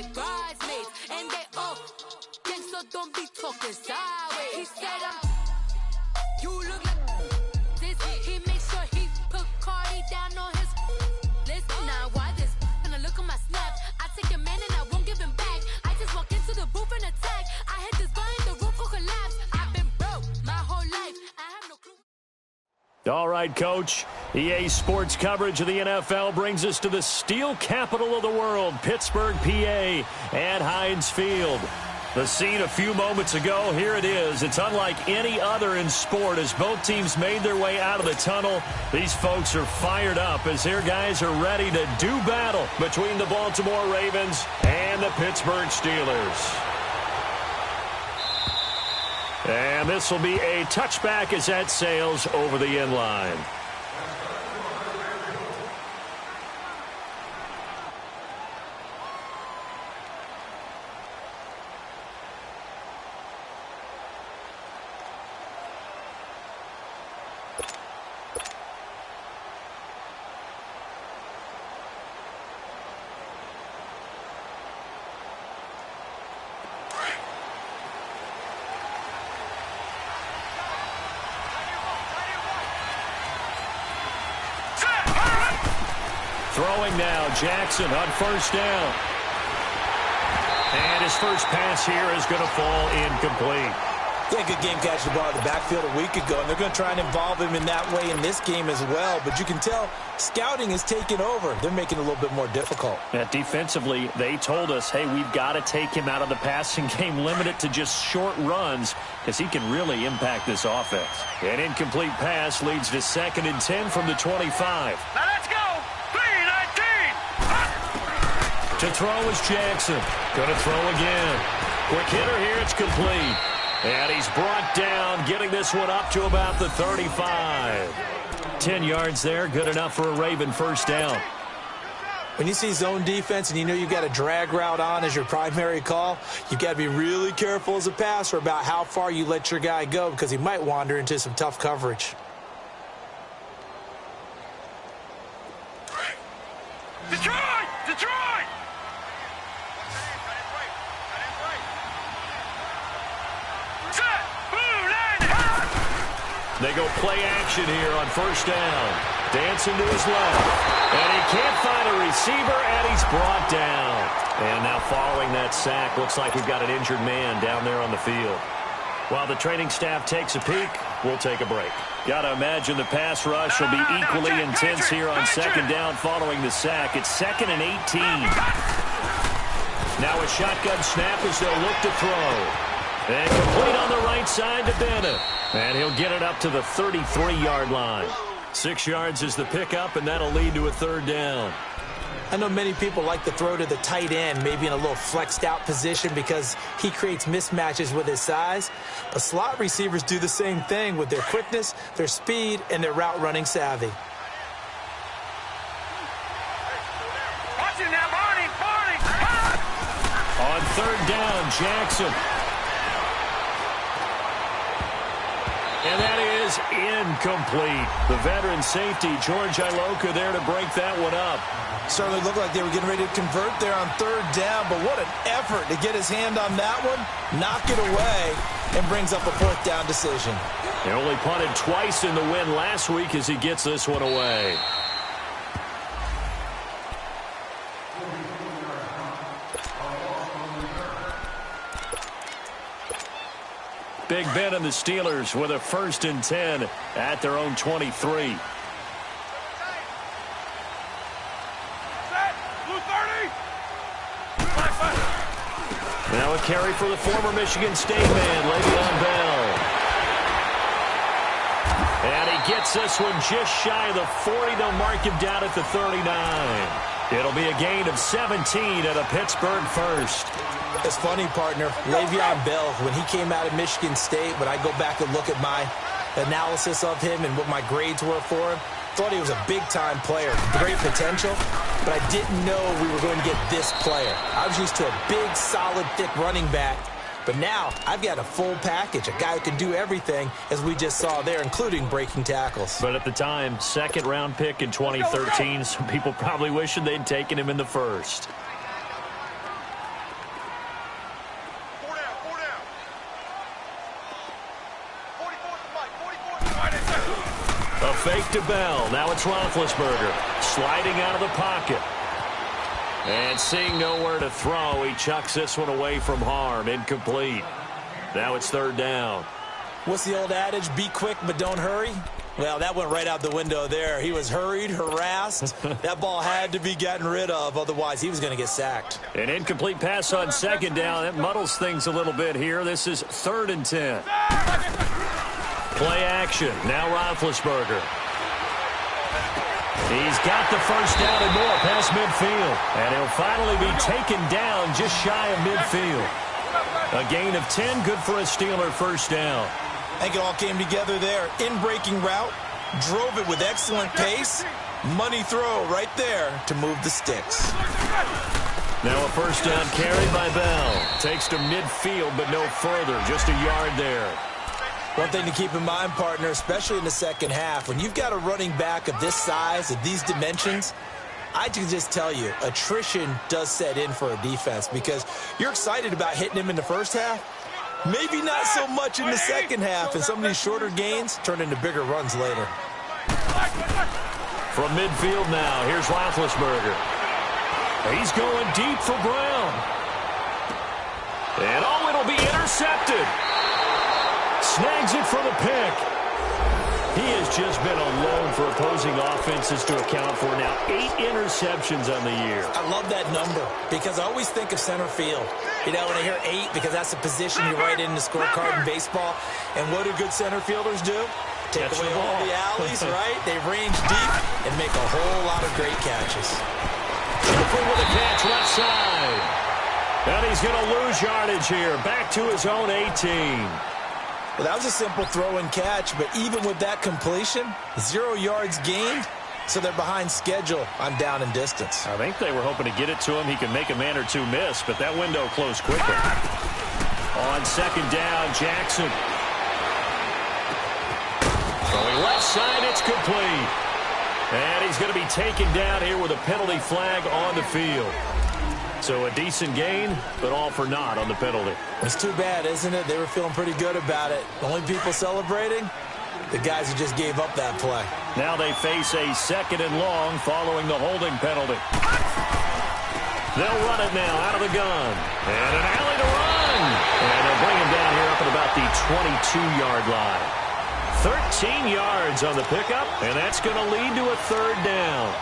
like bridesmaids. And they all think so, don't be talking sideways. He said, you look like this. He makes sure he put Cardi down on his list. Now why this? When I look at my snap, I take a man and I won't give him back. I just walk into the booth and attack. I hit this button, the roof will collapse. I've been broke my whole life. I have no clue. All right, Coach. EA Sports coverage of the NFL brings us to the steel capital of the world, Pittsburgh, PA, at Heinz Field. The scene a few moments ago, here it is. It's unlike any other in sport as both teams made their way out of the tunnel. These folks are fired up as their guys are ready to do battle between the Baltimore Ravens and the Pittsburgh Steelers. And this will be a touchback as that sails over the end line. Throwing now, Jackson on first down. And his first pass here is going to fall incomplete. Yeah, good game catching the ball in the backfield a week ago, and they're going to try and involve him in that way in this game as well. But you can tell scouting is taking over. They're making it a little bit more difficult. Yeah, defensively, they told us, hey, we've got to take him out of the passing game, limit it to just short runs, because he can really impact this offense. An incomplete pass leads to 2nd and 10 from the 25. Now let's go! 3-19! To throw is Jackson. Going to throw again. Quick hitter here, it's complete. And he's brought down, getting this one up to about the 35. 10 yards there, good enough for a Raven first down. When you see zone defense and you know you've got a drag route on as your primary call, you've got to be really careful as a passer about how far you let your guy go because he might wander into some tough coverage. Detroit! Detroit! They go play action here on first down. Dancing to his left. And he can't find a receiver, and he's brought down. And now following that sack, looks like we've got an injured man down there on the field. While the training staff takes a peek, we'll take a break. Got to imagine the pass rush will be equally intense here on second down following the sack. It's 2nd and 18. Now a shotgun snap as they'll look to throw. And complete on the right side to Bennett. And he'll get it up to the 33-yard line. 6 yards is the pickup, and that'll lead to a third down. I know many people like to throw to the tight end, maybe in a little flexed out position because he creates mismatches with his size. But slot receivers do the same thing with their quickness, their speed, and their route running savvy. Watch it now, Barney! Barney! On third down, Jackson. And that is incomplete. The veteran safety, George Iloka, there to break that one up. Certainly looked like they were getting ready to convert there on third down, but what an effort to get his hand on that one, knock it away, and brings up a fourth down decision. He only punted twice in the win last week as he gets this one away. Big Ben and the Steelers with a 1st and 10 at their own 23. Now a carry for the former Michigan State man, Le'Veon Bell. And he gets this one just shy of the 40. They'll mark him down at the 39. It'll be a gain of 17 and a Pittsburgh first. It's funny, partner. Le'Veon Bell, when he came out of Michigan State, when I go back and look at my analysis of him and what my grades were for him, thought he was a big-time player, great potential, but I didn't know we were going to get this player. I was used to a big, solid, thick running back, but now I've got a full package, a guy who can do everything, as we just saw there, including breaking tackles. But at the time, 2nd-round pick in 2013, some people probably wishing they'd taken him in the 1st. fake to Bell. Now it's Roethlisberger sliding out of the pocket. And seeing nowhere to throw, he chucks this one away from harm. Incomplete. Now it's third down. What's the old adage? Be quick, but don't hurry. Well, that went right out the window there. He was hurried, harassed. That ball had to be gotten rid of. Otherwise, he was going to get sacked. An incomplete pass on second down. That muddles things a little bit here. This is 3rd and 10. Play action. Now Roethlisberger. He's got the first down and more past midfield. And he'll finally be taken down just shy of midfield. A gain of 10, good for a Steeler first down. I think it all came together there. In-breaking route, drove it with excellent pace. Money throw right there to move the sticks. Now a first down carry by Bell. Takes to midfield, but no further. Just a yard there. One thing to keep in mind, partner, especially in the second half, when you've got a running back of this size, of these dimensions, I can just tell you, attrition does set in for a defense because you're excited about hitting him in the first half. Maybe not so much in the second half, and some of these shorter gains turn into bigger runs later. From midfield now, here's Roethlisberger. He's going deep for Brown. And oh, it'll be intercepted. Snags it for the pick. He has just been alone for opposing offenses to account for now 8 interceptions on the year. I love that number because I always think of center field. You know, when I hear 8, because that's a position you write in the scorecard in baseball. And what do good center fielders do? Take away all the alleys, right? They range deep and make a whole lot of great catches. Schiffer with a catch left side. And he's going to lose yardage here. Back to his own 18. Well, that was a simple throw and catch, but even with that completion, 0 yards gained, so they're behind schedule on down and distance. I think they were hoping to get it to him. He could make a man or two miss, but that window closed quickly. On second down, Jackson. Going left side, it's complete. And he's going to be taken down here with a penalty flag on the field. So a decent gain, but all for naught on the penalty. It's too bad, isn't it? They were feeling pretty good about it. The only people celebrating, the guys who just gave up that play. Now they face a 2nd and long following the holding penalty. They'll run it now out of the gun. And an alley to run. And they'll bring him down here up at about the 22-yard line. 13 yards on the pickup, and that's going to lead to a 3rd down.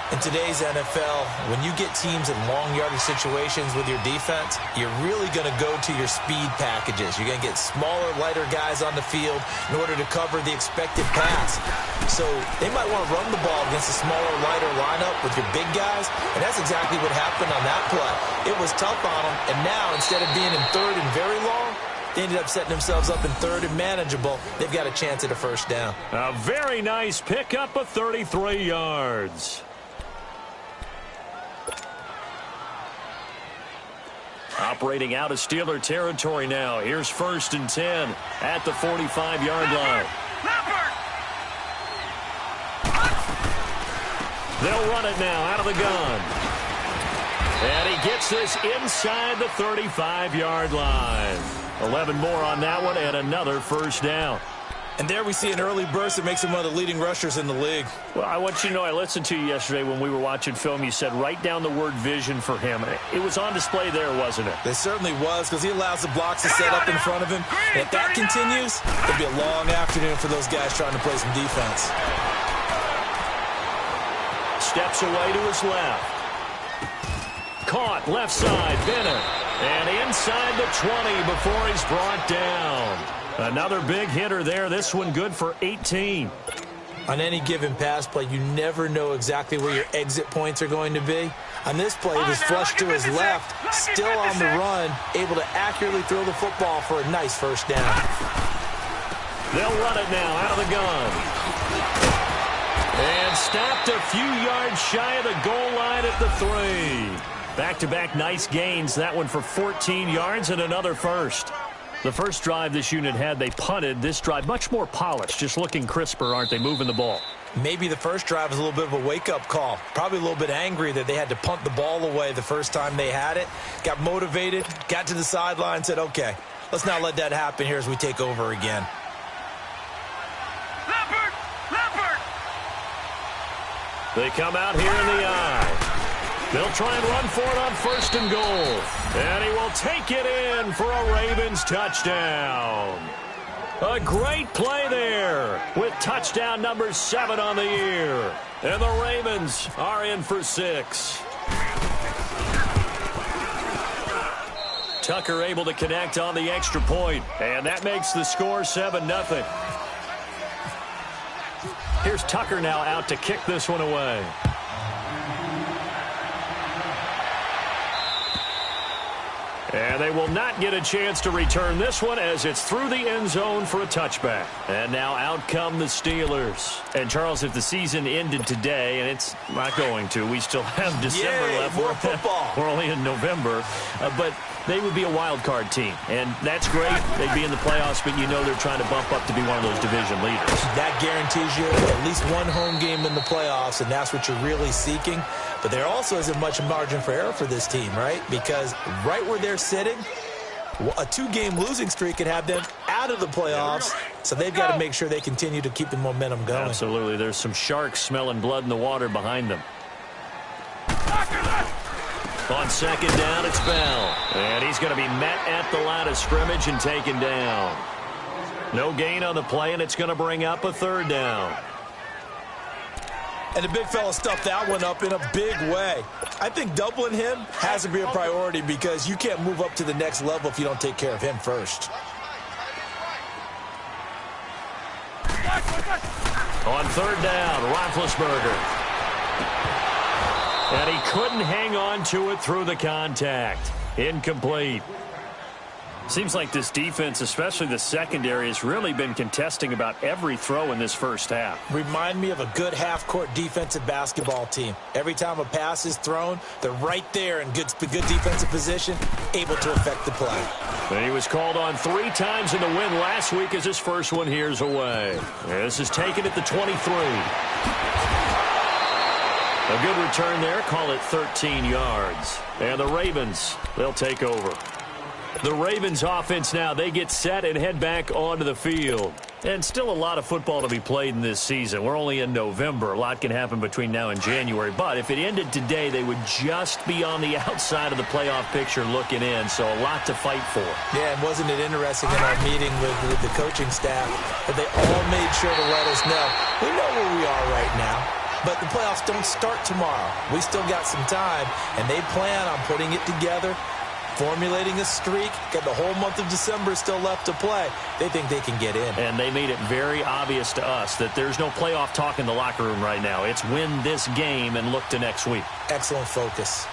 In today's NFL, when you get teams in long yardage situations with your defense, you're really going to go to your speed packages. You're going to get smaller, lighter guys on the field in order to cover the expected pass. So they might want to run the ball against a smaller, lighter lineup with your big guys, and that's exactly what happened on that play. It was tough on them, and now instead of being in 3rd and very long, they ended up setting themselves up in 3rd and manageable. They've got a chance at a first down. A very nice pickup of 33 yards. Operating out of Steeler territory now. Here's 1st and 10 at the 45-yard line. They'll run it now out of the gun. And he gets this inside the 35-yard line. 11 more on that one and another first down. And there we see an early burst that makes him one of the leading rushers in the league. Well, I want you to know, I listened to you yesterday when we were watching film. You said write down the word vision for him. It was on display there, wasn't it? It certainly was, because he allows the blocks to set up in front of him. And if that continues, it'll be a long afternoon for those guys trying to play some defense. Steps away to his left. Caught left side, Bennett. And inside the 20 before he's brought down. Another big hitter there. This one good for 18. On any given pass play, you never know exactly where your exit points are going to be. On this play, it was flushed to his left, still on the run, able to accurately throw the football for a nice first down. They'll run it now out of the gun. And stopped a few yards shy of the goal line at the 3. Back-to-back nice gains. That one for 14 yards and another first. The first drive this unit had, they punted. This drive, much more polished, just looking crisper, aren't they, moving the ball? Maybe the first drive was a little bit of a wake-up call. Probably a little bit angry that they had to punt the ball away the first time they had it. Got motivated, got to the sideline, said, okay, let's not let that happen here as we take over again. Leopard! They come out here in the I. They'll try and run for it on 1st and goal. And he will take it in for a Ravens touchdown. A great play there with touchdown number 7 on the year. And the Ravens are in for 6. Tucker able to connect on the extra point. And that makes the score 7-0. Here's Tucker now out to kick this one away. And they will not get a chance to return this one as it's through the end zone for a touchback. And now out come the Steelers. And, Charles, if the season ended today, and it's not going to, we still have December left. More football. We're only in November. But they would be a wild card team. And that's great. They'd be in the playoffs, but you know they're trying to bump up to be one of those division leaders. That guarantees you at least one home game in the playoffs, and that's what you're really seeking. But there also isn't much margin for error for this team, right? Because right where they're sitting, a 2-game losing streak could have them out of the playoffs. So they've got to make sure they continue to keep the momentum going. Absolutely. There's some sharks smelling blood in the water behind them. On 2nd down, it's Bell. And he's going to be met at the line of scrimmage and taken down. No gain on the play, and it's going to bring up a 3rd down. And the big fella stuffed that one up in a big way. I think doubling him has to be a priority because you can't move up to the next level if you don't take care of him first. On 3rd down, Roethlisberger. And he couldn't hang on to it through the contact. Incomplete. Seems like this defense, especially the secondary, has really been contesting about every throw in this first half. Remind me of a good half-court defensive basketball team. Every time a pass is thrown, they're right there in good defensive position, able to affect the play. And he was called on 3 times in the win last week as his first one here's away. This is taken at the 23. A good return there, call it 13 yards. And the Ravens, they'll take over. The Ravens offense now, they get set and head back onto the field. And still a lot of football to be played in this season. We're only in November. A lot can happen between now and January. But if it ended today, they would just be on the outside of the playoff picture looking in. So a lot to fight for. Yeah, and wasn't it interesting in our meeting with the coaching staff that they all made sure to let us know, we know where we are right now. But the playoffs don't start tomorrow. We still got some time, and they plan on putting it together, formulating a streak. Got the whole month of December still left to play. They think they can get in. And they made it very obvious to us that there's no playoff talk in the locker room right now. It's win this game and look to next week. Excellent focus.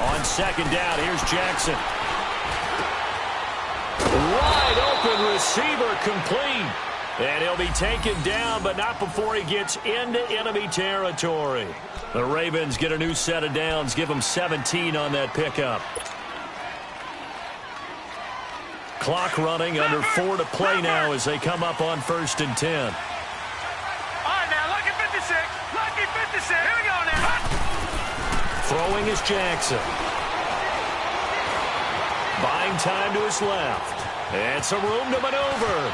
On 2nd down, here's Jackson. Wide open receiver complete. And he'll be taken down, but not before he gets into enemy territory. The Ravens get a new set of downs, give them 17 on that pickup. Clock running, under 4 to play now as they come up on 1st and 10. All right, now, lucky 56. Lucky 56. Here we go now. Throwing is Jackson. Buying time to his left. And some room to maneuver.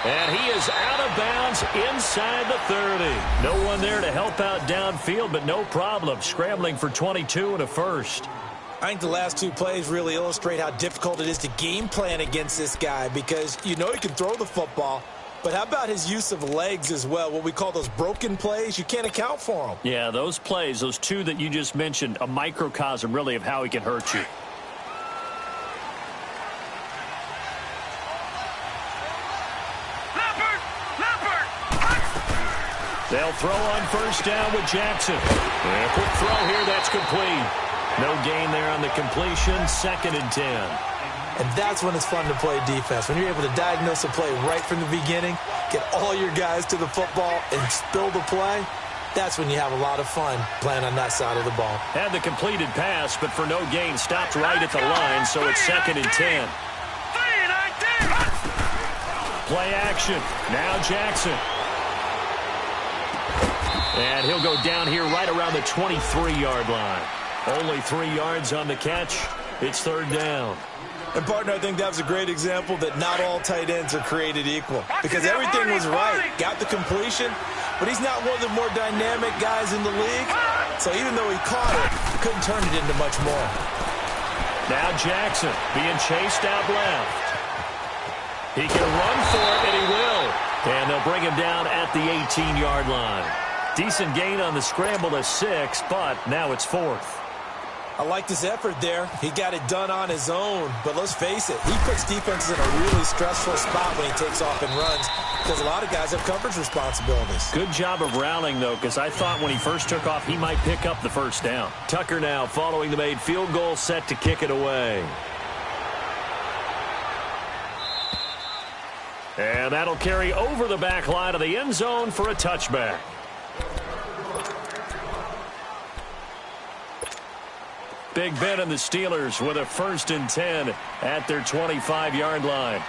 And he is out of bounds inside the 30. No one there to help out downfield, but no problem. Scrambling for 22 and a first. I think the last 2 plays really illustrate how difficult it is to game plan against this guy because you know he can throw the football. But how about his use of legs as well? What we call those broken plays, you can't account for them. Yeah, those plays, those 2 that you just mentioned, a microcosm really of how he can hurt you. They'll throw on 1st down with Jackson. And a quick throw here, that's complete. No gain there on the completion, 2nd and 10. And that's when it's fun to play defense. When you're able to diagnose a play right from the beginning, get all your guys to the football and spill the play, that's when you have a lot of fun playing on that side of the ball. Had the completed pass, but for no gain, stopped right at the line, so it's 2nd and 10. Play action. Now Jackson. And he'll go down here right around the 23-yard line. Only 3 yards on the catch. It's third down. And, partner, I think that was a great example that not all tight ends are created equal. Because everything was right. Got the completion, but he's not one of the more dynamic guys in the league. So even though he caught it, couldn't turn it into much more. Now Jackson being chased out left. He can run for it, and he will. And they'll bring him down at the 18-yard line. Decent gain on the scramble to 6, but now it's 4th. I like this effort there. He got it done on his own. But let's face it, he puts defenses in a really stressful spot when he takes off and runs because a lot of guys have coverage responsibilities. Good job of rallying, though, because I thought when he first took off, he might pick up the first down. Tucker now following the made field goal, set to kick it away. And that'll carry over the back line of the end zone for a touchback. Big Ben and the Steelers with a 1st and 10 at their 25-yard line.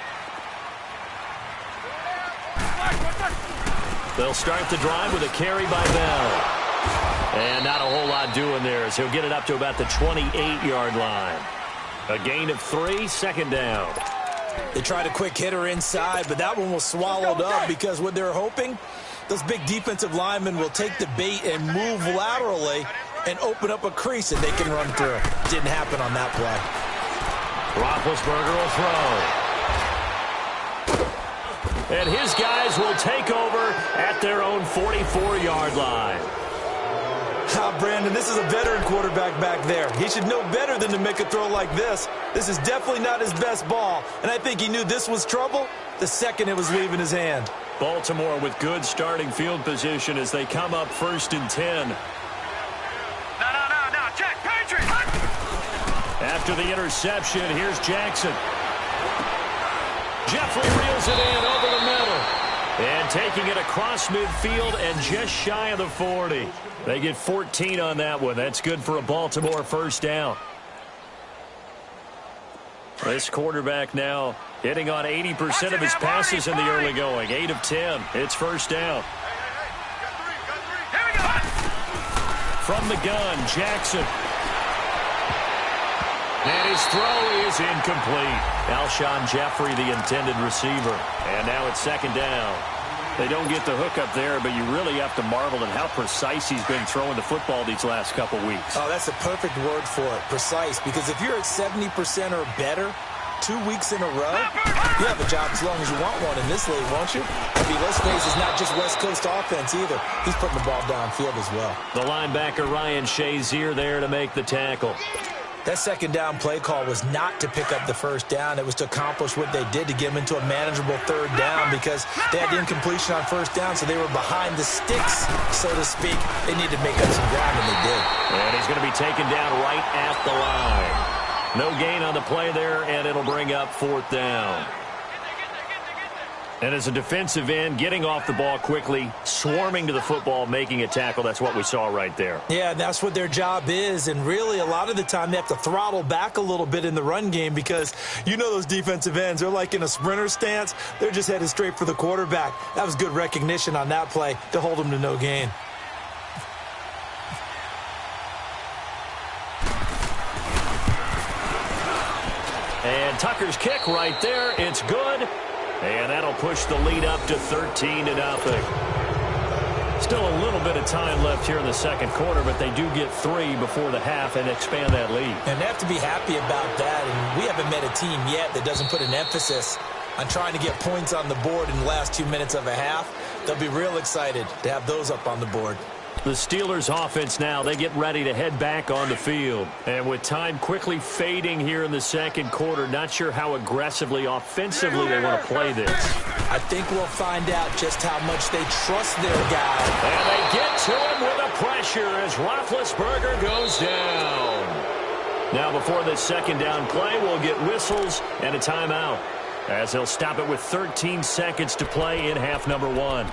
They'll start the drive with a carry by Bell. And not a whole lot doing there as he'll get it up to about the 28-yard line. A gain of 3, second down. They tried a quick hitter inside, but that one was swallowed up because what they're hoping, those big defensive linemen will take the bait and move laterally and open up a crease that they can run through. Didn't happen on that play. Roethlisberger will throw. And his guys will take over at their own 44-yard line. Brandon, this is a veteran quarterback back there. He should know better than to make a throw like this. This is definitely not his best ball, and I think he knew this was trouble the second it was leaving his hand. Baltimore with good starting field position as they come up 1st and 10. No, Jack, Patriot! After the interception, here's Jackson. Jeffrey reels it in over the middle. And taking it across midfield and just shy of the 40. They get 14 on that one. That's good for a Baltimore 1st down. This quarterback now hitting on 80% of his passes in the early going. 8 of 10. It's 1st down. From the gun, Jackson. And his throw is incomplete. Alshon Jeffrey, the intended receiver. And now it's 2nd down. They don't get the hook up there, but you really have to marvel at how precise he's been throwing the football these last couple weeks. Oh, that's the perfect word for it, precise. Because if you're at 70% or better 2 weeks in a row, you have a job as long as you want one in this league, won't you? I mean, let's face it's not just West Coast offense either. He's putting the ball downfield as well. The linebacker Ryan Shazier there to make the tackle. That 2nd down play call was not to pick up the 1st down. It was to accomplish what they did to get them into a manageable 3rd down because they had the incompletion on 1st down, so they were behind the sticks, so to speak. They needed to make up some ground, and they did. And he's going to be taken down right at the line. No gain on the play there, and it'll bring up 4th down. And as a defensive end, getting off the ball quickly, swarming to the football, making a tackle, that's what we saw right there. Yeah, that's what their job is, and really a lot of the time they have to throttle back a little bit in the run game because you know those defensive ends, they're like in a sprinter stance. They're just headed straight for the quarterback. That was good recognition on that play to hold them to no gain. And Tucker's kick right there, it's good. And that'll push the lead up to 13-0. Still a little bit of time left here in the 2nd quarter, but they do get 3 before the half and expand that lead. And they have to be happy about that. And we haven't met a team yet that doesn't put an emphasis on trying to get points on the board in the last 2 minutes of a half. They'll be real excited to have those up on the board. The Steelers offense now, they get ready to head back on the field. And with time quickly fading here in the 2nd quarter, not sure how aggressively, offensively they want to play this. I think we'll find out just how much they trust their guy. And they get to him with the pressure as Roethlisberger goes down. Now before this 2nd down play, we'll get whistles and a timeout as they'll stop it with 13 seconds to play in half number 1.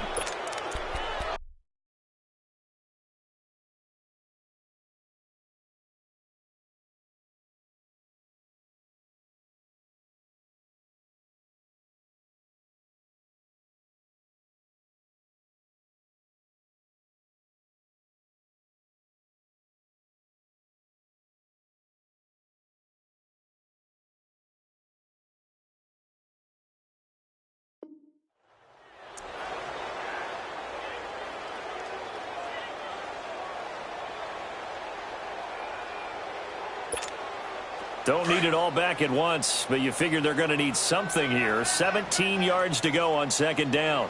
Don't need it all back at once, but you figure they're going to need something here. 17 yards to go on second down.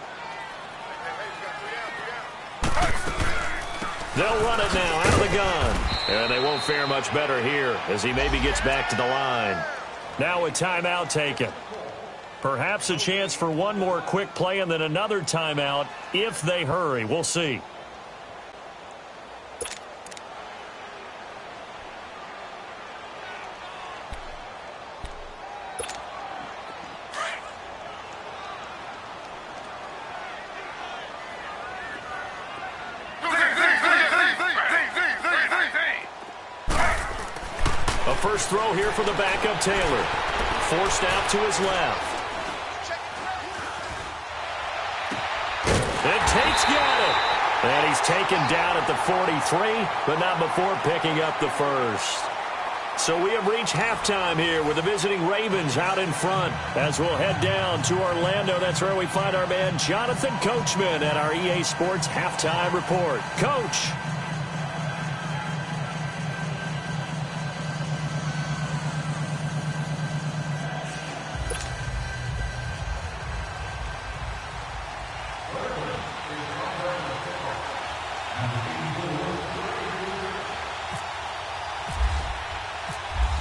They'll run it now out of the gun. And they won't fare much better here as he maybe gets back to the line. Now a timeout taken. Perhaps a chance for one more quick play and then another timeout if they hurry. We'll see. First throw here for the backup Taylor. Forced out to his left. And Tate's got it. And he's taken down at the 43, but not before picking up the first. So we have reached halftime here with the visiting Ravens out in front. As we'll head down to Orlando, that's where we find our man Jonathan Coachman at our EA Sports Halftime Report. Coach.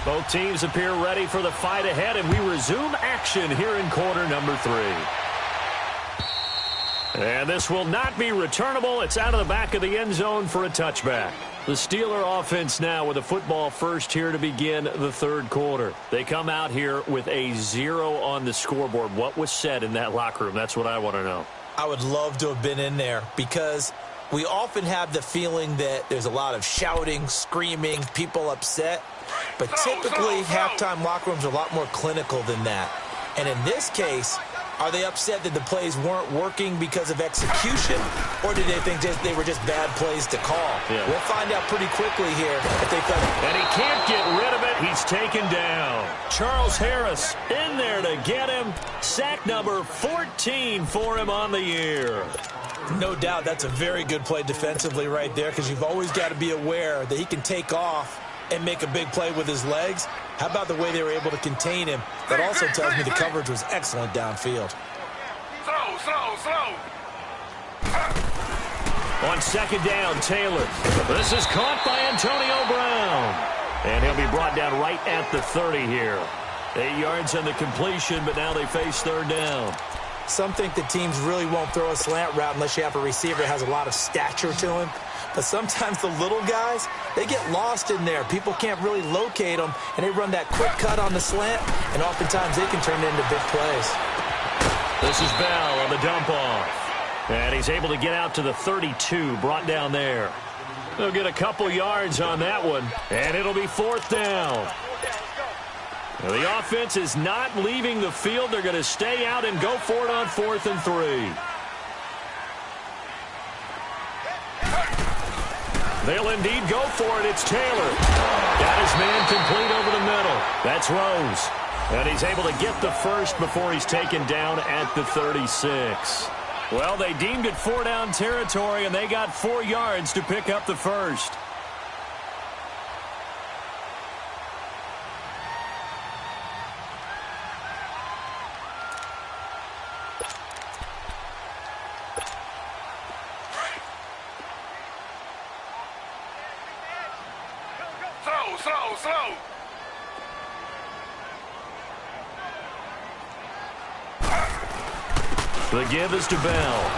Both teams appear ready for the fight ahead, and we resume action here in quarter number 3. And this will not be returnable. It's out of the back of the end zone for a touchback. The Steeler offense now with a football first here to begin the third quarter. They come out here with a 0 on the scoreboard. What was said in that locker room? That's what I want to know. I would love to have been in there because we often have the feeling that there's a lot of shouting, screaming, people upset. But typically, halftime locker rooms are a lot more clinical than that. And in this case, are they upset that the plays weren't working because of execution, or did they think they were just bad plays to call? Yeah. We'll find out pretty quickly here if they felt. And he can't get rid of it. He's taken down. Charles Harris in there to get him. Sack number 14 for him on the year. No doubt that's a very good play defensively right there because you've always got to be aware that he can take off and make a big play with his legs. How about the way they were able to contain him? That also tells me the coverage was excellent downfield. Slow. On second down, Taylor. This is caught by Antonio Brown. And he'll be brought down right at the 30 here. 8 yards on the completion, but now they face third down. Some think that teams really won't throw a slant route unless you have a receiver that has a lot of stature to him. But sometimes the little guys, they get lost in there. People can't really locate them, and they run that quick cut on the slant, and oftentimes they can turn it into big plays. This is Bell on the dump-off. And he's able to get out to the 32, brought down there. They'll get a couple yards on that one, and it'll be fourth down. Now, the offense is not leaving the field. They're going to stay out and go for it on 4th and 3. They'll indeed go for it. It's Taylor. Got his man complete over the middle. That's Rose. And he's able to get the first before he's taken down at the 36. Well, they deemed it 4-down territory, and they got 4 yards to pick up the first. Slow. The give is to Bell.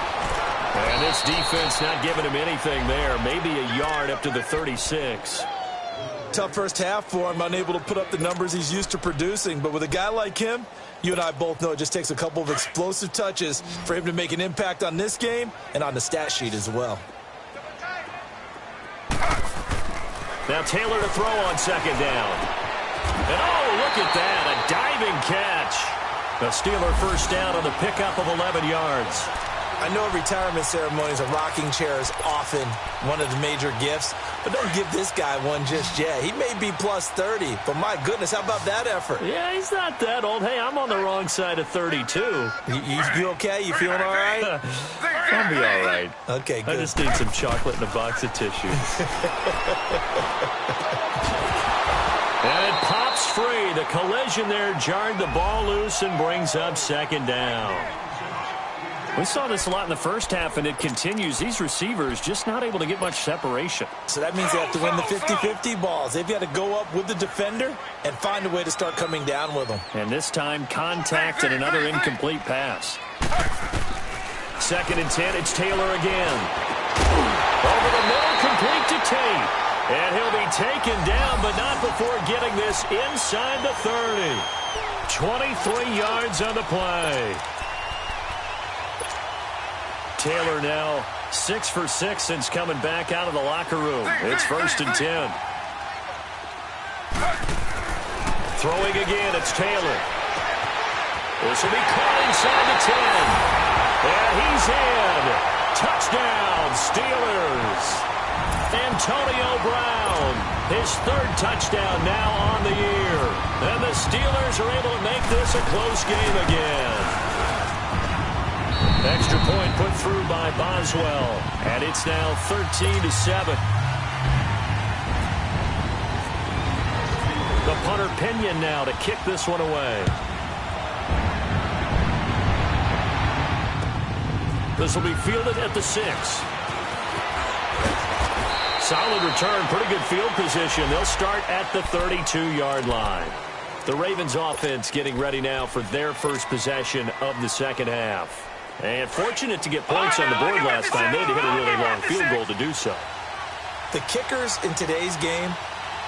And this defense not giving him anything there. Maybe a yard up to the 36. Tough first half for him, unable to put up the numbers he's used to producing. But with a guy like him, you and I both know it just takes a couple of explosive touches for him to make an impact on this game and on the stat sheet as well. Now Taylor to throw on second down. And oh, look at that, a diving catch. A Steeler first down on the pickup of 11 yards. I know at retirement ceremonies a rocking chair is often one of the major gifts, but don't give this guy one just yet. He may be plus 30, but my goodness, how about that effort? Yeah, he's not that old. Hey, I'm on the wrong side of 32. You okay? You feeling all right? I'll be all right. Okay, good. I just need some chocolate and a box of tissues. And it pops breaks free. The collision there jarred the ball loose and brings up second down. We saw this a lot in the first half, and it continues. These receivers just not able to get much separation. So that means they have to win the 50-50 balls. They've got to go up with the defender and find a way to start coming down with them. And this time, contact and another incomplete pass. 2nd and 10, it's Taylor again. Over the middle, complete to Tate. And he'll be taken down, but not before getting this inside the 30. 23 yards on the play. Taylor now 6 for 6 since coming back out of the locker room. It's 1st and 10. Throwing again, it's Taylor. This will be caught inside the 10. And he's in. Touchdown, Steelers. Antonio Brown, his 3rd touchdown now on the year. And the Steelers are able to make this a close game again. Extra point put through by Boswell. And it's now 13-7. The punter Pinion now to kick this one away. This will be fielded at the 6. Solid return, pretty good field position. They'll start at the 32-yard line. The Ravens offense getting ready now for their first possession of the second half. And fortunate to get points on the board last time. They had to hit a really long field goal to do so. The kickers in today's game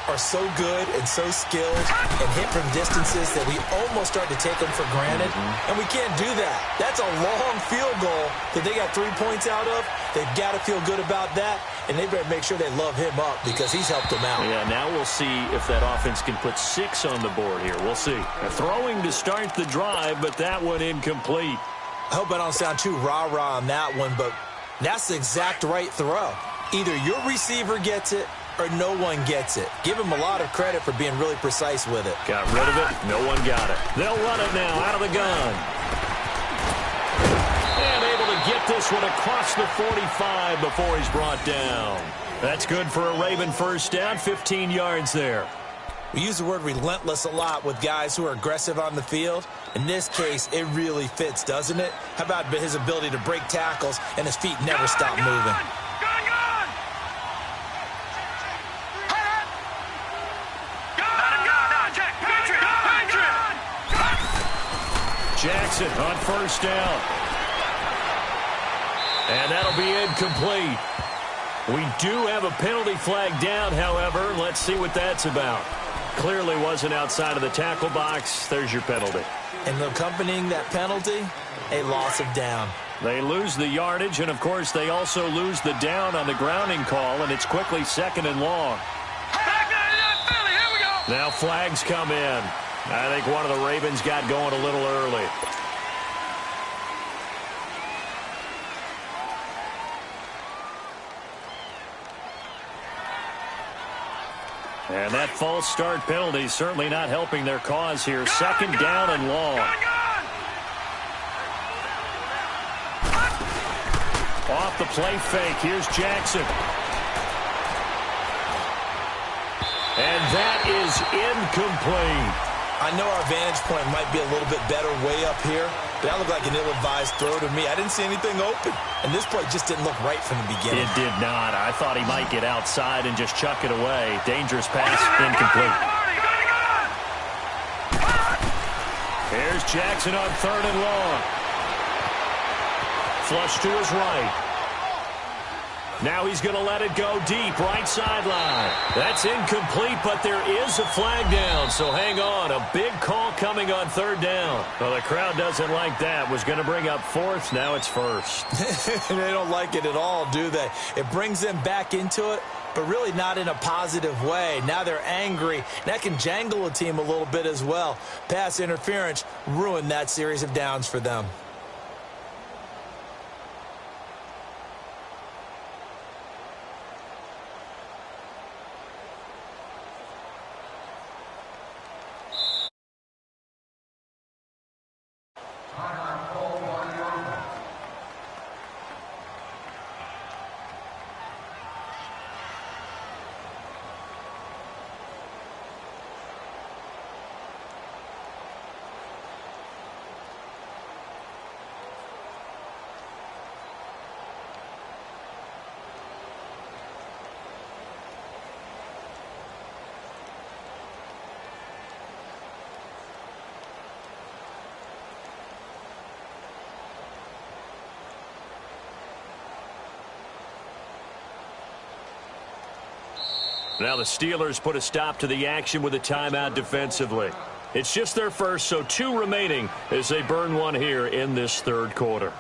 are so good and so skilled and hit from distances that we almost start to take them for granted. And we can't do that. That's a long field goal that they got 3 points out of. They've got to feel good about that. And they better make sure they love him up because he's helped them out. Yeah, now we'll see if that offense can put 6 on the board here. We'll see. Throwing to start the drive, but that one incomplete. I hope I don't sound too rah-rah on that one, but that's the exact right throw. Either your receiver gets it or no one gets it. Give him a lot of credit for being really precise with it. Got rid of it. No one got it. They'll run it now out of the gun. And able to get this one across the 45 before he's brought down. That's good for a Raven first down, 15 yards there. We use the word relentless a lot with guys who are aggressive on the field. In this case, it really fits, doesn't it? How about his ability to break tackles and his feet never stop moving? Jackson on first down. And that'll be incomplete. We do have a penalty flag down, however. Let's see what that's about. Clearly wasn't outside of the tackle box. There's your penalty. And accompanying that penalty, a loss of down. They lose the yardage, and, of course, they also lose the down on the grounding call, and it's quickly 2nd and long. Now flags come in. I think one of the Ravens got going a little early. And that false start penalty certainly not helping their cause here. 2nd down and long. Off the play fake. Here's Jackson. And that is incomplete. I know our vantage point might be a little bit better way up here, but that looked like an ill-advised throw to me. I didn't see anything open, and this play just didn't look right from the beginning. It did not. I thought he might get outside and just chuck it away. Dangerous pass, incomplete. Here's Jackson on 3rd and long. Flush to his right. Now he's going to let it go deep, right sideline. That's incomplete, but there is a flag down, so hang on. A big call coming on 3rd down. Well, the crowd doesn't like that. Was going to bring up 4th. Now it's 1st. They don't like it at all, do they? It brings them back into it, but really not in a positive way. Now they're angry. That can jangle a team a little bit as well. Pass interference ruined that series of downs for them. Now the Steelers put a stop to the action with a timeout defensively. It's just their first, so 2 remaining as they burn one here in this third quarter.